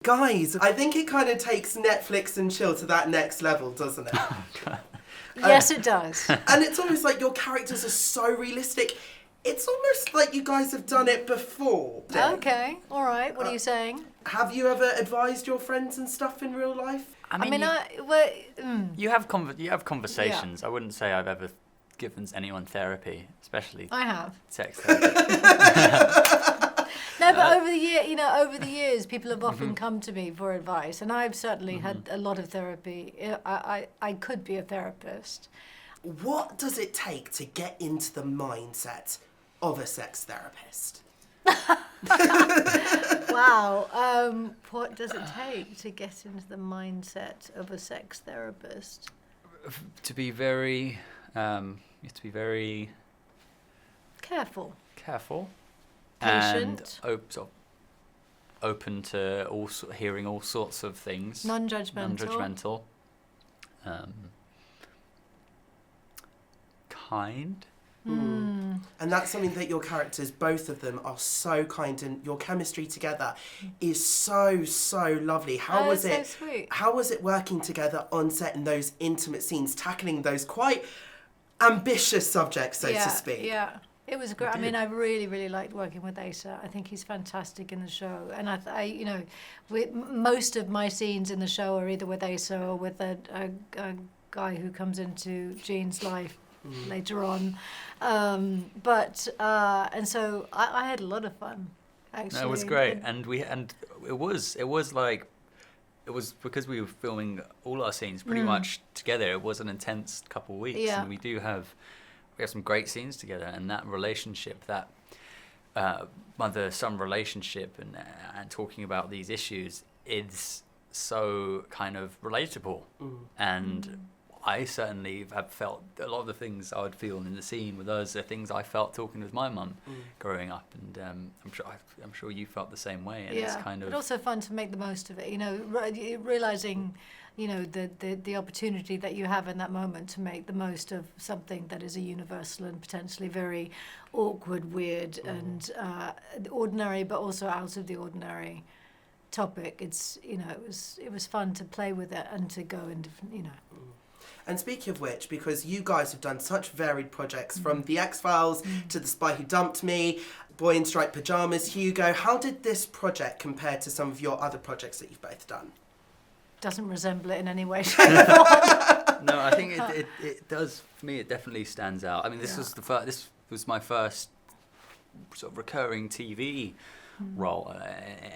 Guys, I think it kind of takes Netflix and chill to that next level, doesn't it? Yes, it does. And it's almost like your characters are so realistic. It's almost like you guys have done it before. Okay, all right. What are you saying? Have you ever advised your friends and stuff in real life? You have conversations. I wouldn't say I've ever given anyone therapy, especially I have. sex therapy. No, but over the years, people have often come to me for advice, and I've certainly had a lot of therapy. I could be a therapist. What does it take to get into the mindset of a sex therapist? Wow. What does it take to get into the mindset of a sex therapist? To be very, you have to be very Careful. And Patient. open to hearing all sorts of things. Non-judgmental. Kind. And that's something that your characters, both of them, are so kind, and your chemistry together is so lovely. How was it? So sweet. How was it working together on set in those intimate scenes, tackling those quite ambitious subjects, so to speak? Yeah. It was great. I mean, I really liked working with Asa. I think he's fantastic in the show. And most of my scenes in the show are either with Asa or with a guy who comes into Jean's life later on. And so I had a lot of fun, actually. No, it was great, and it was because we were filming all our scenes pretty much together. It was an intense couple of weeks, and we have some great scenes together, and that relationship, that mother-son relationship, and talking about these issues is so kind of relatable. And I certainly have felt a lot of the things I would feel in the scene with us are things I felt talking with my mum growing up, and I'm sure you felt the same way. And it's kind of, but also fun to make the most of it. Realizing. The opportunity that you have in that moment to make the most of something that is a universal and potentially very awkward, weird, and ordinary, but also out of the ordinary topic. It was fun to play with it and to go in different, And speaking of which, because you guys have done such varied projects, from The X-Files to The Spy Who Dumped Me, Boy in Striped Pyjamas, Hugo, how did this project compare to some of your other projects that you've both done? Doesn't resemble it in any way, shape, or form. No, I think it does. For me, it definitely stands out. I mean, this was my first sort of recurring TV role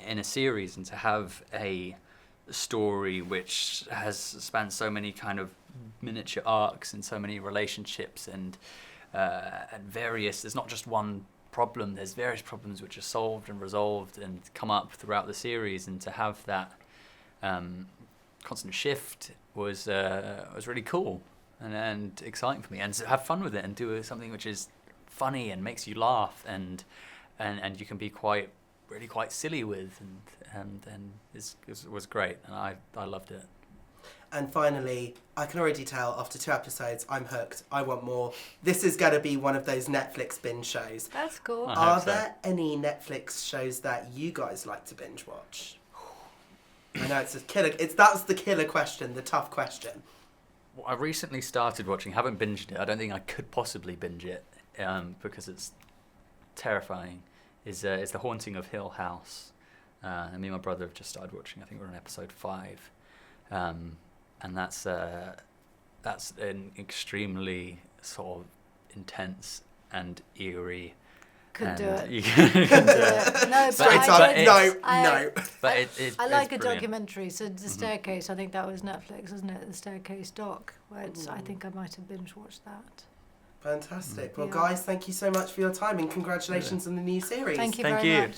in a series, and to have a story which has spanned so many kind of miniature arcs and so many relationships and various. There's not just one problem. There's various problems which are solved and resolved and come up throughout the series, and to have that constant shift was really cool and exciting for me, and to have fun with it and do something which is funny and makes you laugh and you can be really quite silly with, and it was great, and I loved it. And finally, I can already tell after 2 episodes, I'm hooked. I want more. This is going to be one of those Netflix binge shows. That's cool. Are there any Netflix shows that you guys like to binge watch? I know it's a killer. That's the killer question, the tough question. Well, I recently started watching. Haven't binged it. I don't think I could possibly binge it because it's terrifying. Is The Haunting of Hill House? And me and my brother have just started watching. I think we're on episode 5, and that's an extremely sort of intense and eerie. Could do it. You can do it. No, but I like a brilliant. documentary. So The Staircase, I think that was Netflix, wasn't it? The Staircase doc, where I think I might have binge watched that. Fantastic. Well, guys, thank you so much for your time, and congratulations on the new series. Thank you very much.